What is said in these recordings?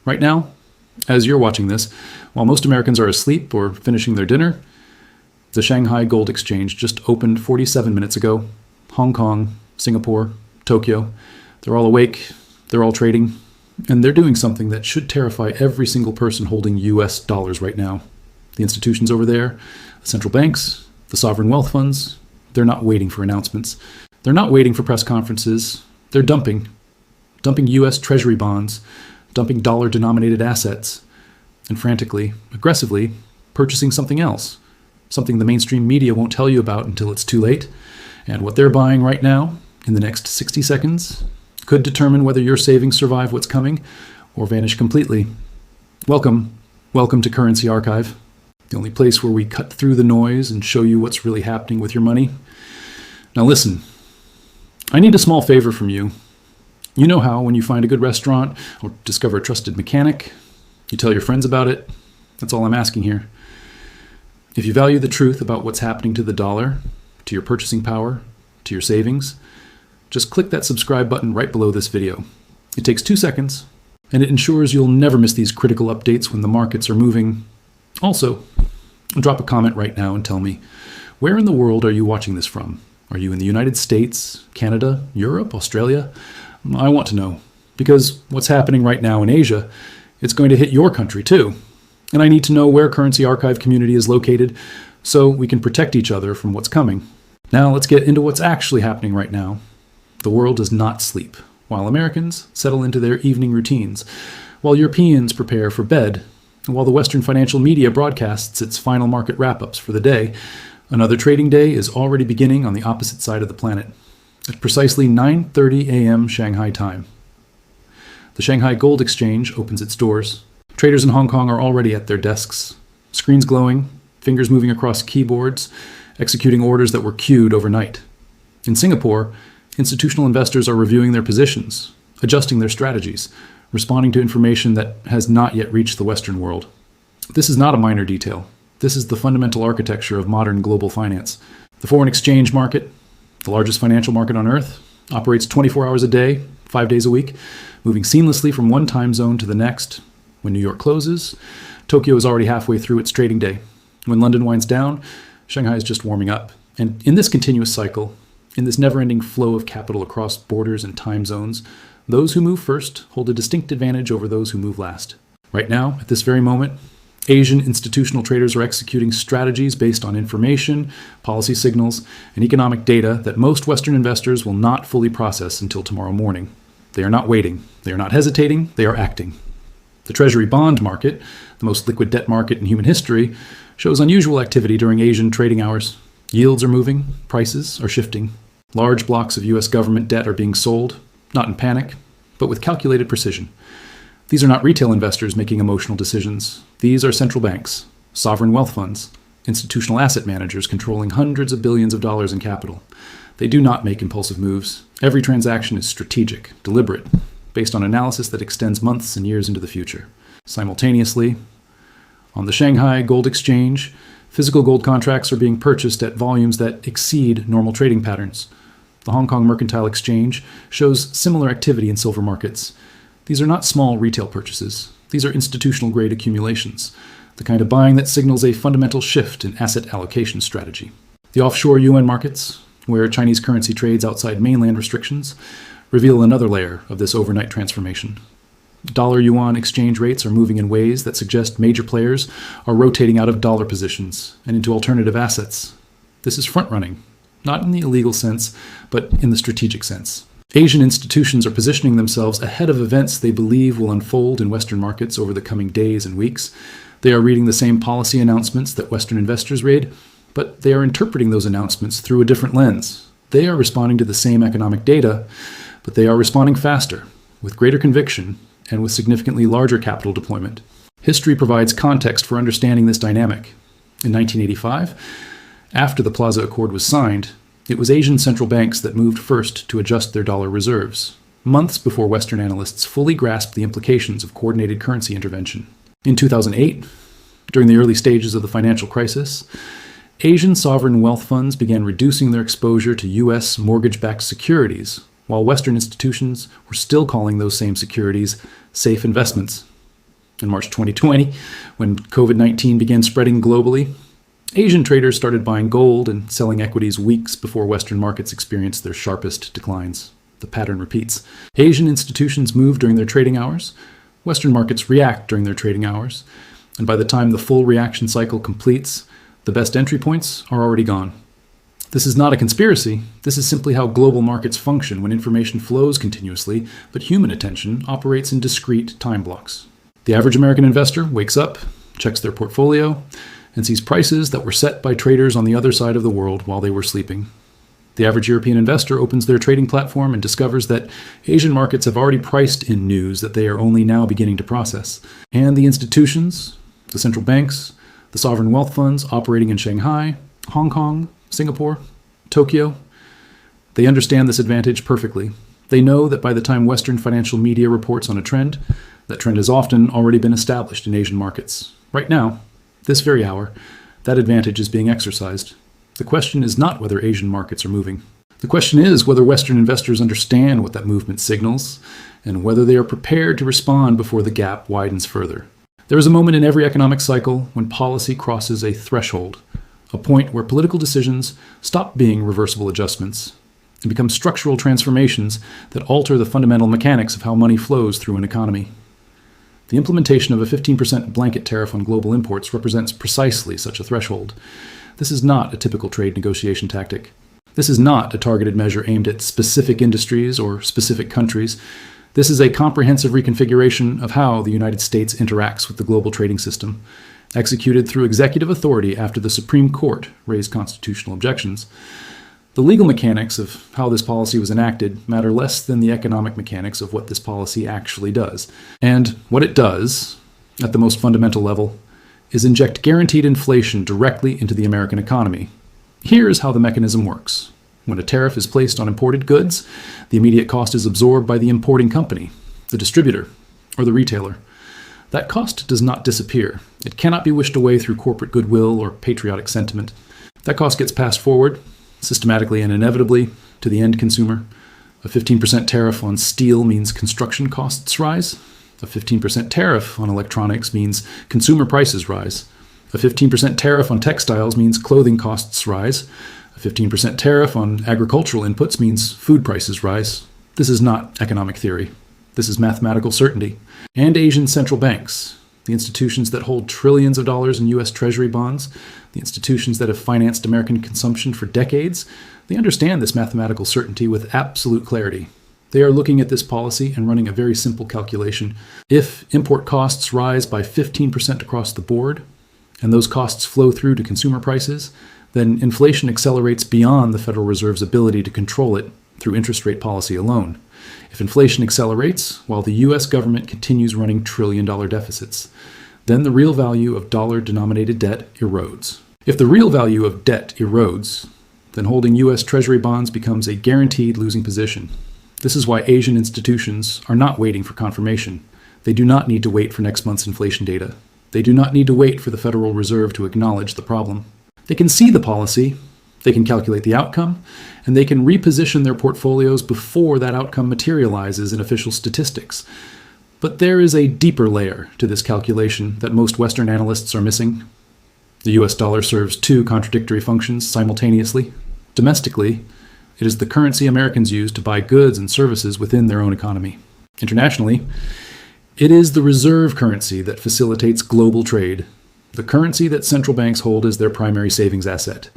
Right now, as you're watching this, while most Americans are asleep or finishing their dinner, the Shanghai Gold Exchange just opened 47 minutes ago. Hong Kong, Singapore, Tokyo, they're all awake, they're all trading, and they're doing something that should terrify every single person holding US dollars right now. The institutions over there, the central banks, the sovereign wealth funds, they're not waiting for announcements. They're not waiting for press conferences. They're dumping US Treasury bonds, dumping dollar-denominated assets, and frantically, aggressively, purchasing something else, something the mainstream media won't tell you about until it's too late. And what they're buying right now, in the next 60 seconds, could determine whether your savings survive what's coming or vanish completely. Welcome to Currency Archive, the only place where we cut through the noise and show you what's really happening with your money. Now listen, I need a small favor from you. You know how when you find a good restaurant or discover a trusted mechanic, you tell your friends about it. That's all I'm asking here. If you value the truth about what's happening to the dollar, to your purchasing power, to your savings, just click that subscribe button right below this video. It takes 2 seconds, and it ensures you'll never miss these critical updates when the markets are moving. Also, drop a comment right now and tell me, where in the world are you watching this from? Are you in the United States, Canada, Europe, Australia? I want to know, because what's happening right now in Asia, it's going to hit your country too. And I need to know where Currency Archive community is located so we can protect each other from what's coming. Now let's get into what's actually happening right now. The world does not sleep, while Americans settle into their evening routines, while Europeans prepare for bed, and while the Western financial media broadcasts its final market wrap-ups for the day. Another trading day is already beginning on the opposite side of the planet, at precisely 9:30 a.m. Shanghai time. The Shanghai Gold Exchange opens its doors. Traders in Hong Kong are already at their desks, screens glowing, fingers moving across keyboards, executing orders that were queued overnight. In Singapore, institutional investors are reviewing their positions, adjusting their strategies, responding to information that has not yet reached the Western world. This is not a minor detail. This is the fundamental architecture of modern global finance. The foreign exchange market, the largest financial market on Earth, operates 24 hours a day, 5 days a week, moving seamlessly from one time zone to the next. When New York closes, Tokyo is already halfway through its trading day. When London winds down, Shanghai is just warming up. And in this continuous cycle, in this never-ending flow of capital across borders and time zones, those who move first hold a distinct advantage over those who move last. Right now, at this very moment, Asian institutional traders are executing strategies based on information, policy signals, and economic data that most Western investors will not fully process until tomorrow morning. They are not waiting. They are not hesitating. They are acting. The Treasury bond market, the most liquid debt market in human history, shows unusual activity during Asian trading hours. Yields are moving. Prices are shifting. Large blocks of U.S. government debt are being sold, not in panic, but with calculated precision. These are not retail investors making emotional decisions. These are central banks, sovereign wealth funds, institutional asset managers controlling hundreds of billions of dollars in capital. They do not make impulsive moves. Every transaction is strategic, deliberate, based on analysis that extends months and years into the future. Simultaneously, on the Shanghai Gold Exchange, physical gold contracts are being purchased at volumes that exceed normal trading patterns. The Hong Kong Mercantile Exchange shows similar activity in silver markets. These are not small retail purchases. These are institutional-grade accumulations, the kind of buying that signals a fundamental shift in asset allocation strategy. The offshore yuan markets, where Chinese currency trades outside mainland restrictions, reveal another layer of this overnight transformation. Dollar-yuan exchange rates are moving in ways that suggest major players are rotating out of dollar positions and into alternative assets. This is front-running, not in the illegal sense, but in the strategic sense. Asian institutions are positioning themselves ahead of events they believe will unfold in Western markets over the coming days and weeks. They are reading the same policy announcements that Western investors read, but they are interpreting those announcements through a different lens. They are responding to the same economic data, but they are responding faster, with greater conviction, and with significantly larger capital deployment. History provides context for understanding this dynamic. In 1985, after the Plaza Accord was signed, it was Asian central banks that moved first to adjust their dollar reserves, months before Western analysts fully grasped the implications of coordinated currency intervention. In 2008, during the early stages of the financial crisis, Asian sovereign wealth funds began reducing their exposure to U.S. mortgage-backed securities, while Western institutions were still calling those same securities safe investments. In March 2020, when COVID-19 began spreading globally, Asian traders started buying gold and selling equities weeks before Western markets experienced their sharpest declines. The pattern repeats. Asian institutions move during their trading hours. Western markets react during their trading hours. And by the time the full reaction cycle completes, the best entry points are already gone. This is not a conspiracy. This is simply how global markets function when information flows continuously, but human attention operates in discrete time blocks. The average American investor wakes up, checks their portfolio, and sees prices that were set by traders on the other side of the world while they were sleeping. The average European investor opens their trading platform and discovers that Asian markets have already priced in news that they are only now beginning to process. And the institutions, the central banks, the sovereign wealth funds operating in Shanghai, Hong Kong, Singapore, Tokyo, they understand this advantage perfectly. They know that by the time Western financial media reports on a trend, that trend has often already been established in Asian markets. Right now, this very hour, that advantage is being exercised. The question is not whether Asian markets are moving. The question is whether Western investors understand what that movement signals and whether they are prepared to respond before the gap widens further. There is a moment in every economic cycle when policy crosses a threshold, a point where political decisions stop being reversible adjustments and become structural transformations that alter the fundamental mechanics of how money flows through an economy. The implementation of a 15% blanket tariff on global imports represents precisely such a threshold. This is not a typical trade negotiation tactic. This is not a targeted measure aimed at specific industries or specific countries. This is a comprehensive reconfiguration of how the United States interacts with the global trading system, executed through executive authority after the Supreme Court raised constitutional objections. The legal mechanics of how this policy was enacted matter less than the economic mechanics of what this policy actually does. And what it does, at the most fundamental level, is inject guaranteed inflation directly into the American economy. Here's how the mechanism works. When a tariff is placed on imported goods, the immediate cost is absorbed by the importing company, the distributor, or the retailer. That cost does not disappear. It cannot be wished away through corporate goodwill or patriotic sentiment. That cost gets passed forward, systematically and inevitably, to the end consumer. A 15% tariff on steel means construction costs rise. A 15% tariff on electronics means consumer prices rise. A 15% tariff on textiles means clothing costs rise. A 15% tariff on agricultural inputs means food prices rise. This is not economic theory. This is mathematical certainty. And Asian central banks, the institutions that hold trillions of dollars in US Treasury bonds, the institutions that have financed American consumption for decades, they understand this mathematical certainty with absolute clarity. They are looking at this policy and running a very simple calculation. If import costs rise by 15% across the board, and those costs flow through to consumer prices, then inflation accelerates beyond the Federal Reserve's ability to control it through interest rate policy alone. If inflation accelerates while the U.S. government continues running trillion-dollar deficits, then the real value of dollar-denominated debt erodes. If the real value of debt erodes, then holding U.S. Treasury bonds becomes a guaranteed losing position. This is why Asian institutions are not waiting for confirmation. They do not need to wait for next month's inflation data. They do not need to wait for the Federal Reserve to acknowledge the problem. They can see the policy, they can calculate the outcome, and they can reposition their portfolios before that outcome materializes in official statistics. But there is a deeper layer to this calculation that most Western analysts are missing. The US dollar serves two contradictory functions simultaneously. Domestically, it is the currency Americans use to buy goods and services within their own economy. Internationally, it is the reserve currency that facilitates global trade, the currency that central banks hold as their primary savings asset.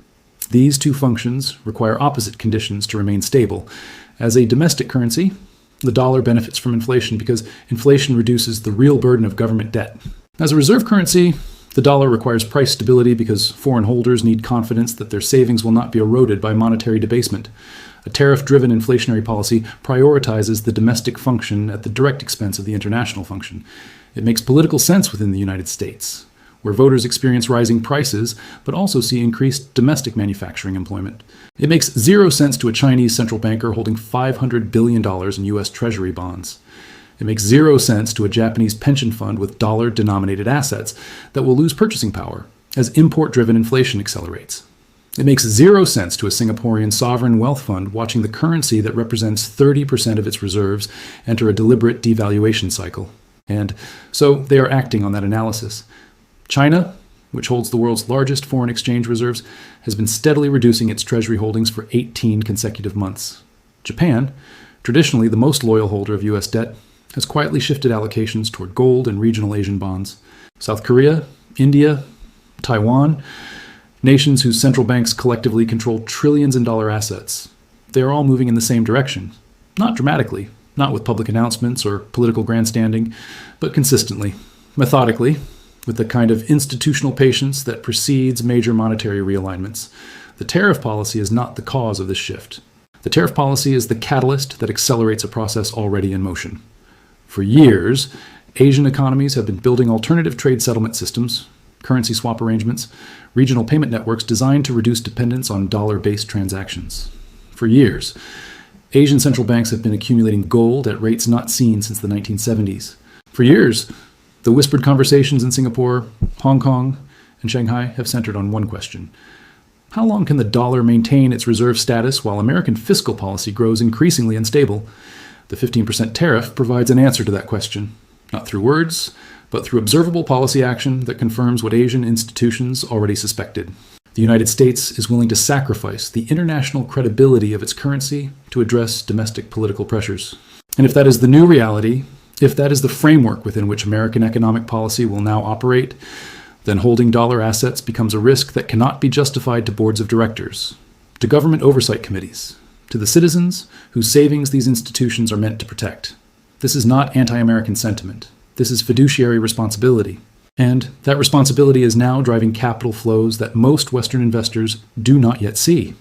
These two functions require opposite conditions to remain stable. As a domestic currency, the dollar benefits from inflation because inflation reduces the real burden of government debt. As a reserve currency, the dollar requires price stability because foreign holders need confidence that their savings will not be eroded by monetary debasement. A tariff-driven inflationary policy prioritizes the domestic function at the direct expense of the international function. It makes political sense within the United States, where voters experience rising prices but also see increased domestic manufacturing employment. It makes zero sense to a Chinese central banker holding $500 billion in US Treasury bonds. It makes zero sense to a Japanese pension fund with dollar-denominated assets that will lose purchasing power as import-driven inflation accelerates. It makes zero sense to a Singaporean sovereign wealth fund watching the currency that represents 30% of its reserves enter a deliberate devaluation cycle. And so they are acting on that analysis. China, which holds the world's largest foreign exchange reserves, has been steadily reducing its treasury holdings for 18 consecutive months. Japan, traditionally the most loyal holder of U.S. debt, has quietly shifted allocations toward gold and regional Asian bonds. South Korea, India, Taiwan, nations whose central banks collectively control trillions in dollar assets. They are all moving in the same direction. Not dramatically, not with public announcements or political grandstanding, but consistently, methodically, with the kind of institutional patience that precedes major monetary realignments. The tariff policy is not the cause of this shift. The tariff policy is the catalyst that accelerates a process already in motion. For years, Asian economies have been building alternative trade settlement systems, currency swap arrangements, regional payment networks designed to reduce dependence on dollar-based transactions. For years, Asian central banks have been accumulating gold at rates not seen since the 1970s. For years, the whispered conversations in Singapore, Hong Kong, and Shanghai have centered on one question. How long can the dollar maintain its reserve status while American fiscal policy grows increasingly unstable? The 15% tariff provides an answer to that question, not through words, but through observable policy action that confirms what Asian institutions already suspected. The United States is willing to sacrifice the international credibility of its currency to address domestic political pressures. And if that is the new reality, if that is the framework within which American economic policy will now operate, then holding dollar assets becomes a risk that cannot be justified to boards of directors, to government oversight committees, to the citizens whose savings these institutions are meant to protect. This is not anti-American sentiment. This is fiduciary responsibility. And that responsibility is now driving capital flows that most Western investors do not yet see,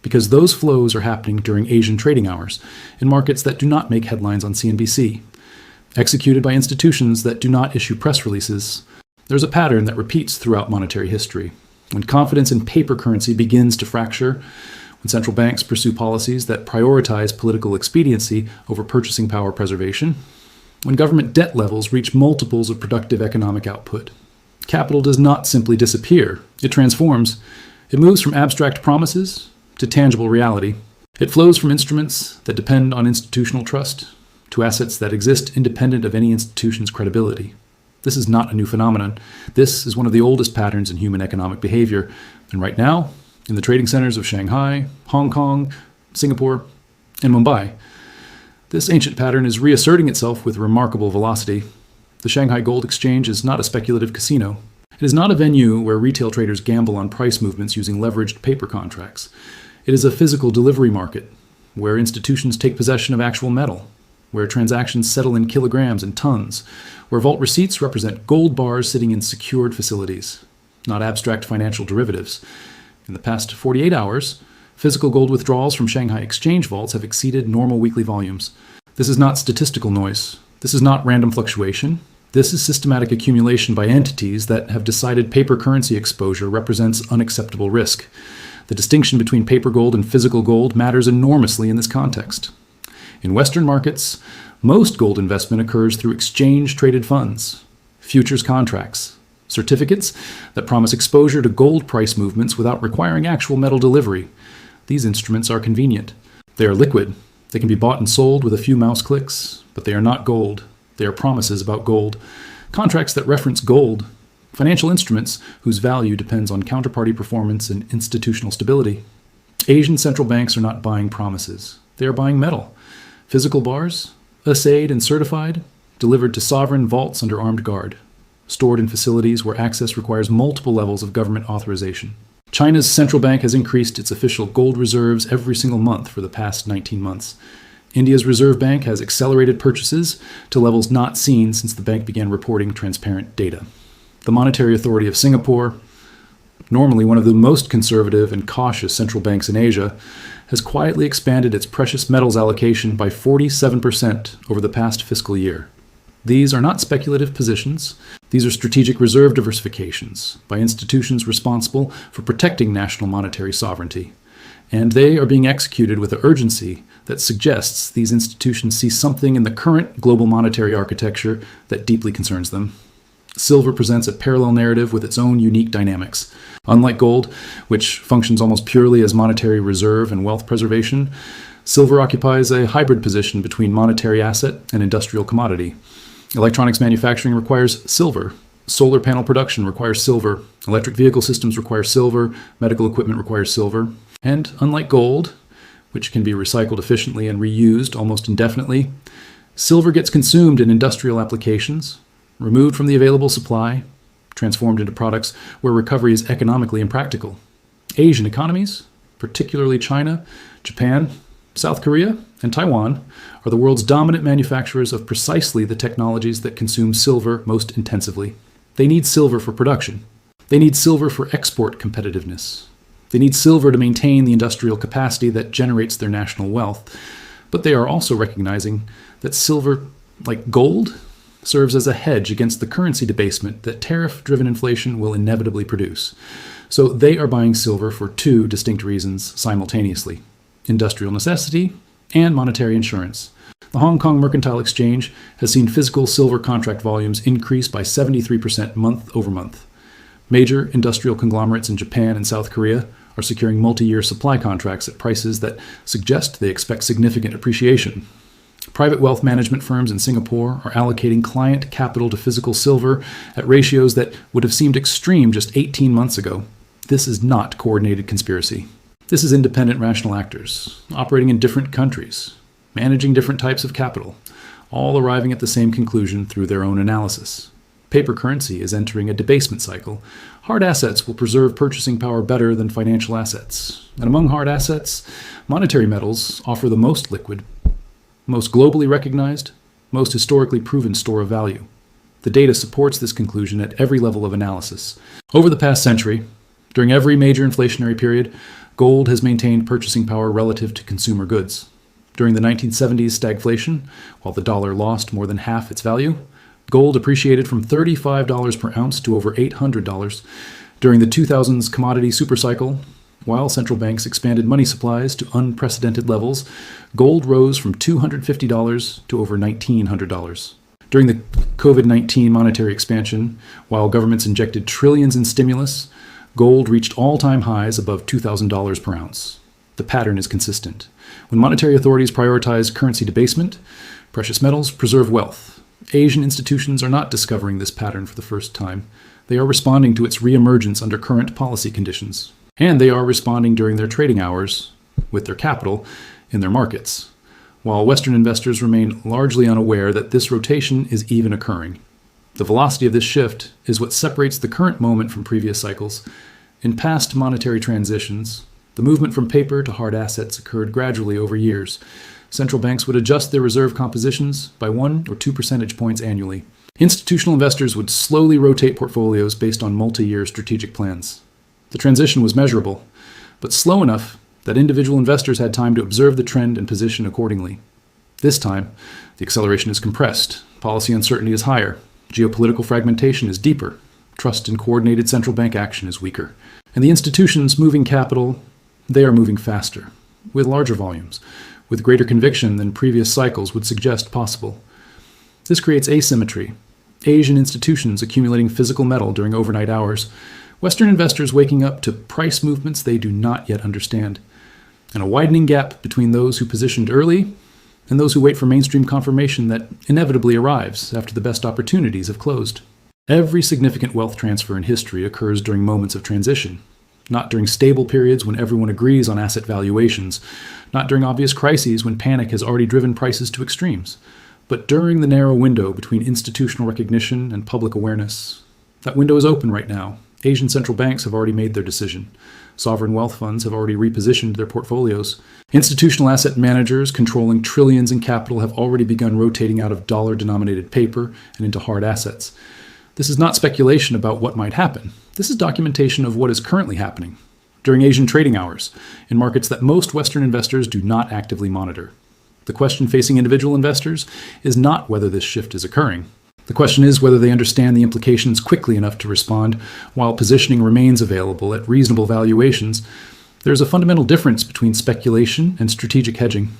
because those flows are happening during Asian trading hours in markets that do not make headlines on CNBC. Executed by institutions that do not issue press releases, there's a pattern that repeats throughout monetary history. When confidence in paper currency begins to fracture, when central banks pursue policies that prioritize political expediency over purchasing power preservation, when government debt levels reach multiples of productive economic output, capital does not simply disappear. It transforms. It moves from abstract promises to tangible reality. It flows from instruments that depend on institutional trust to assets that exist independent of any institution's credibility. This is not a new phenomenon. This is one of the oldest patterns in human economic behavior. And right now, in the trading centers of Shanghai, Hong Kong, Singapore, and Mumbai, this ancient pattern is reasserting itself with remarkable velocity. The Shanghai Gold Exchange is not a speculative casino. It is not a venue where retail traders gamble on price movements using leveraged paper contracts. It is a physical delivery market where institutions take possession of actual metal, where transactions settle in kilograms and tons, where vault receipts represent gold bars sitting in secured facilities, not abstract financial derivatives. In the past 48 hours, physical gold withdrawals from Shanghai exchange vaults have exceeded normal weekly volumes. This is not statistical noise. This is not random fluctuation. This is systematic accumulation by entities that have decided paper currency exposure represents unacceptable risk. The distinction between paper gold and physical gold matters enormously in this context. In Western markets, most gold investment occurs through exchange-traded funds, futures contracts, certificates that promise exposure to gold price movements without requiring actual metal delivery. These instruments are convenient. They are liquid. They can be bought and sold with a few mouse clicks, but they are not gold. They are promises about gold, contracts that reference gold, financial instruments whose value depends on counterparty performance and institutional stability. Asian central banks are not buying promises. They are buying metal. Physical bars, assayed and certified, delivered to sovereign vaults under armed guard, stored in facilities where access requires multiple levels of government authorization. China's central bank has increased its official gold reserves every single month for the past 19 months. India's Reserve Bank has accelerated purchases to levels not seen since the bank began reporting transparent data. The Monetary Authority of Singapore, normally one of the most conservative and cautious central banks in Asia, has quietly expanded its precious metals allocation by 47% over the past fiscal year. These are not speculative positions. These are strategic reserve diversifications by institutions responsible for protecting national monetary sovereignty. And they are being executed with an urgency that suggests these institutions see something in the current global monetary architecture that deeply concerns them. Silver presents a parallel narrative with its own unique dynamics. Unlike gold, which functions almost purely as monetary reserve and wealth preservation, silver occupies a hybrid position between monetary asset and industrial commodity. Electronics manufacturing requires silver. Solar panel production requires silver. Electric vehicle systems require silver. Medical equipment requires silver. And unlike gold, which can be recycled efficiently and reused almost indefinitely, silver gets consumed in industrial applications, removed from the available supply, transformed into products where recovery is economically impractical. Asian economies, particularly China, Japan, South Korea, and Taiwan, are the world's dominant manufacturers of precisely the technologies that consume silver most intensively. They need silver for production. They need silver for export competitiveness. They need silver to maintain the industrial capacity that generates their national wealth. But they are also recognizing that silver, like gold, serves as a hedge against the currency debasement that tariff-driven inflation will inevitably produce. So they are buying silver for two distinct reasons simultaneously: industrial necessity and monetary insurance. The Hong Kong Mercantile Exchange has seen physical silver contract volumes increase by 73% month over month. Major industrial conglomerates in Japan and South Korea are securing multi-year supply contracts at prices that suggest they expect significant appreciation. Private wealth management firms in Singapore are allocating client capital to physical silver at ratios that would have seemed extreme just 18 months ago. This is not coordinated conspiracy. This is independent rational actors, operating in different countries, managing different types of capital, all arriving at the same conclusion through their own analysis. Paper currency is entering a debasement cycle. Hard assets will preserve purchasing power better than financial assets. And among hard assets, monetary metals offer the most liquid, most globally recognized, most historically proven store of value. The data supports this conclusion at every level of analysis. Over the past century, during every major inflationary period, gold has maintained purchasing power relative to consumer goods. During the 1970s stagflation, while the dollar lost more than half its value, gold appreciated from $35 per ounce to over $800. During the 2000s commodity supercycle, while central banks expanded money supplies to unprecedented levels, gold rose from $250 to over $1,900. During the COVID-19 monetary expansion, while governments injected trillions in stimulus, gold reached all-time highs above $2,000 per ounce. The pattern is consistent. When monetary authorities prioritize currency debasement, precious metals preserve wealth. Asian institutions are not discovering this pattern for the first time. They are responding to its reemergence under current policy conditions. And they are responding during their trading hours with their capital in their markets, while Western investors remain largely unaware that this rotation is even occurring. The velocity of this shift is what separates the current moment from previous cycles. In past monetary transitions, the movement from paper to hard assets occurred gradually over years. Central banks would adjust their reserve compositions by 1 or 2 percentage points annually. Institutional investors would slowly rotate portfolios based on multi-year strategic plans. The transition was measurable, but slow enough that individual investors had time to observe the trend and position accordingly. This time, the acceleration is compressed, policy uncertainty is higher, geopolitical fragmentation is deeper, trust in coordinated central bank action is weaker, and the institutions moving capital, they are moving faster, with larger volumes, with greater conviction than previous cycles would suggest possible. This creates asymmetry. Asian institutions accumulating physical metal during overnight hours, Western investors waking up to price movements they do not yet understand, and a widening gap between those who positioned early and those who wait for mainstream confirmation that inevitably arrives after the best opportunities have closed. Every significant wealth transfer in history occurs during moments of transition, not during stable periods when everyone agrees on asset valuations, not during obvious crises when panic has already driven prices to extremes, but during the narrow window between institutional recognition and public awareness. That window is open right now. Asian central banks have already made their decision. Sovereign wealth funds have already repositioned their portfolios. Institutional asset managers controlling trillions in capital have already begun rotating out of dollar-denominated paper and into hard assets. This is not speculation about what might happen. This is documentation of what is currently happening during Asian trading hours in markets that most Western investors do not actively monitor. The question facing individual investors is not whether this shift is occurring. The question is whether they understand the implications quickly enough to respond while positioning remains available at reasonable valuations. There is a fundamental difference between speculation and strategic hedging.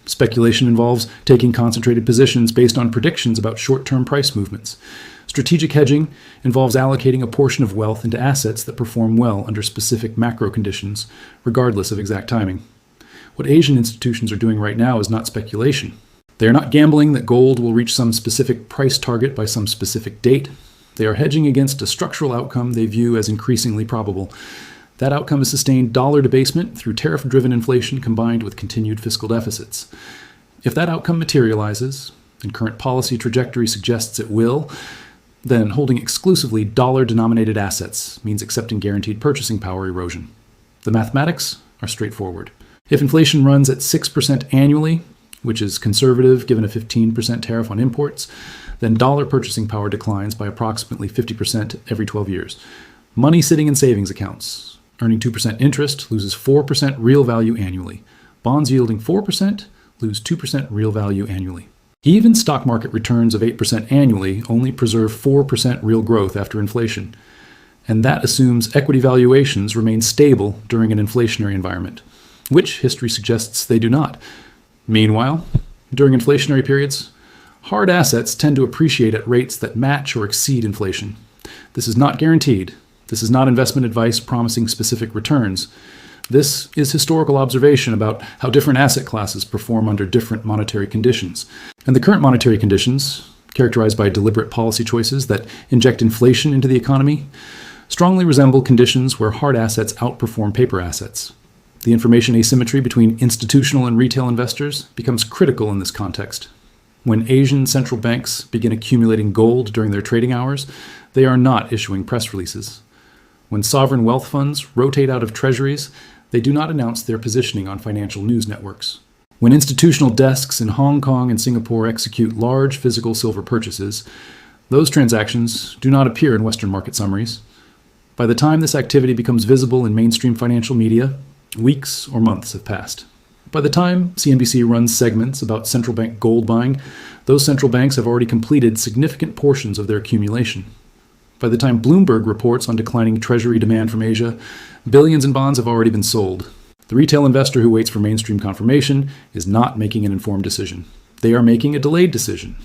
Speculation involves taking concentrated positions based on predictions about short-term price movements. Strategic hedging involves allocating a portion of wealth into assets that perform well under specific macro conditions, regardless of exact timing. What Asian institutions are doing right now is not speculation. They are not gambling that gold will reach some specific price target by some specific date. They are hedging against a structural outcome they view as increasingly probable. That outcome is sustained dollar debasement through tariff-driven inflation combined with continued fiscal deficits. If that outcome materializes, and current policy trajectory suggests it will, then holding exclusively dollar-denominated assets means accepting guaranteed purchasing power erosion. The mathematics are straightforward. If inflation runs at 6% annually, which is conservative given a 15% tariff on imports, then dollar purchasing power declines by approximately 50% every 12 years. Money sitting in savings accounts, earning 2% interest, loses 4% real value annually. Bonds yielding 4% lose 2% real value annually. Even stock market returns of 8% annually only preserve 4% real growth after inflation. And that assumes equity valuations remain stable during an inflationary environment, which history suggests they do not. Meanwhile, during inflationary periods, hard assets tend to appreciate at rates that match or exceed inflation. This is not guaranteed. This is not investment advice promising specific returns. This is historical observation about how different asset classes perform under different monetary conditions. And the current monetary conditions, characterized by deliberate policy choices that inject inflation into the economy, strongly resemble conditions where hard assets outperform paper assets. The information asymmetry between institutional and retail investors becomes critical in this context. When Asian central banks begin accumulating gold during their trading hours, they are not issuing press releases. When sovereign wealth funds rotate out of treasuries, they do not announce their positioning on financial news networks. When institutional desks in Hong Kong and Singapore execute large physical silver purchases, those transactions do not appear in Western market summaries. By the time this activity becomes visible in mainstream financial media, weeks or months have passed. By the time CNBC runs segments about central bank gold buying, those central banks have already completed significant portions of their accumulation. By the time Bloomberg reports on declining treasury demand from Asia, billions in bonds have already been sold. The retail investor who waits for mainstream confirmation is not making an informed decision. They are making a delayed decision,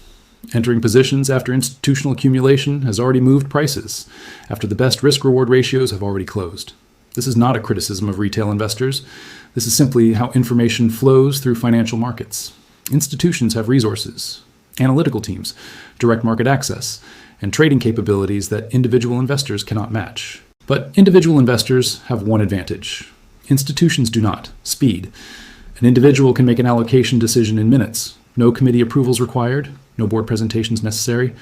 entering positions after institutional accumulation has already moved prices, after the best risk-reward ratios have already closed. This is not a criticism of retail investors. This is simply how information flows through financial markets. Institutions have resources, analytical teams, direct market access, and trading capabilities that individual investors cannot match. But individual investors have one advantage. Institutions do not: speed. An individual can make an allocation decision in minutes. No committee approvals required, no board presentations necessary,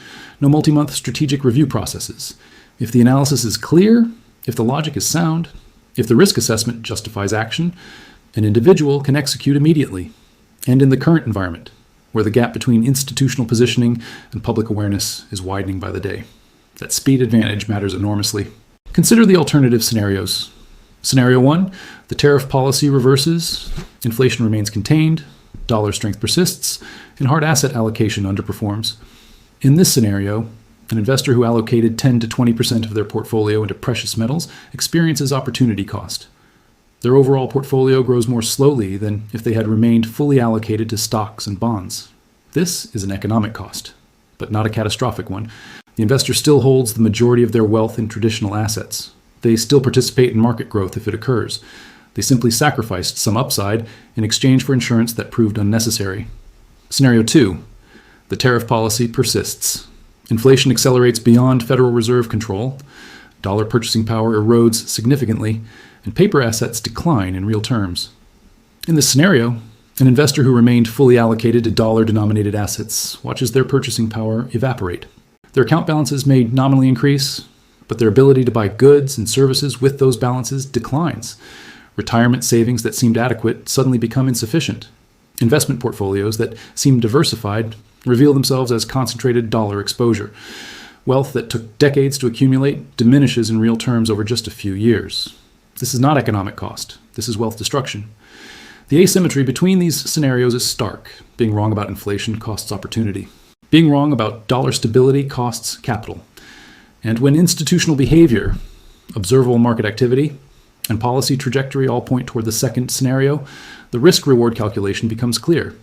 no multi-month strategic review processes. If the analysis is clear, if the logic is sound, if the risk assessment justifies action, an individual can execute immediately. And in the current environment, where the gap between institutional positioning and public awareness is widening by the day, that speed advantage matters enormously. Consider the alternative scenarios. Scenario 1, the tariff policy reverses, inflation remains contained, dollar strength persists, and hard asset allocation underperforms. In this scenario, an investor who allocated 10 to 20% of their portfolio into precious metals experiences opportunity cost. Their overall portfolio grows more slowly than if they had remained fully allocated to stocks and bonds. This is an economic cost, but not a catastrophic one. The investor still holds the majority of their wealth in traditional assets. They still participate in market growth if it occurs. They simply sacrificed some upside in exchange for insurance that proved unnecessary. Scenario 2. The tariff policy persists. Inflation accelerates beyond Federal Reserve control. Dollar purchasing power erodes significantly, and paper assets decline in real terms. In this scenario, an investor who remained fully allocated to dollar-denominated assets watches their purchasing power evaporate. Their account balances may nominally increase, but their ability to buy goods and services with those balances declines. Retirement savings that seemed adequate suddenly become insufficient. Investment portfolios that seemed diversified reveal themselves as concentrated dollar exposure. Wealth that took decades to accumulate diminishes in real terms over just a few years. This is not economic cost. This is wealth destruction. The asymmetry between these scenarios is stark. Being wrong about inflation costs opportunity. Being wrong about dollar stability costs capital. And when institutional behavior, observable market activity, and policy trajectory all point toward the second scenario, the risk-reward calculation becomes clear.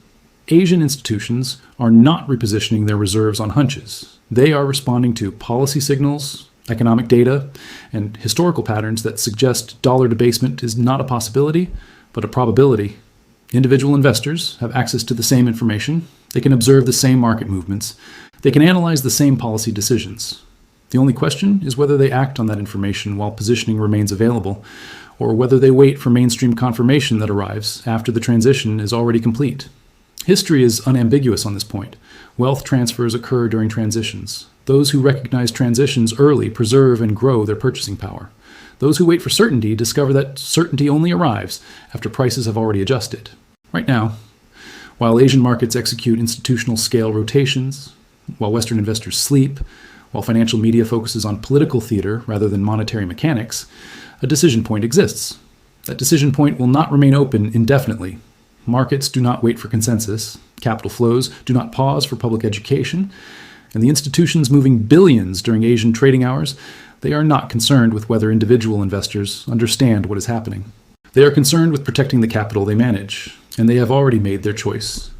Asian institutions are not repositioning their reserves on hunches. They are responding to policy signals, economic data, and historical patterns that suggest dollar debasement is not a possibility, but a probability. Individual investors have access to the same information. They can observe the same market movements. They can analyze the same policy decisions. The only question is whether they act on that information while positioning remains available, or whether they wait for mainstream confirmation that arrives after the transition is already complete. History is unambiguous on this point. Wealth transfers occur during transitions. Those who recognize transitions early preserve and grow their purchasing power. Those who wait for certainty discover that certainty only arrives after prices have already adjusted. Right now, while Asian markets execute institutional scale rotations, while Western investors sleep, while financial media focuses on political theater rather than monetary mechanics, a decision point exists. That decision point will not remain open indefinitely. Markets do not wait for consensus, capital flows do not pause for public education, and the institutions moving billions during Asian trading hours, they are not concerned with whether individual investors understand what is happening. They are concerned with protecting the capital they manage, and they have already made their choice.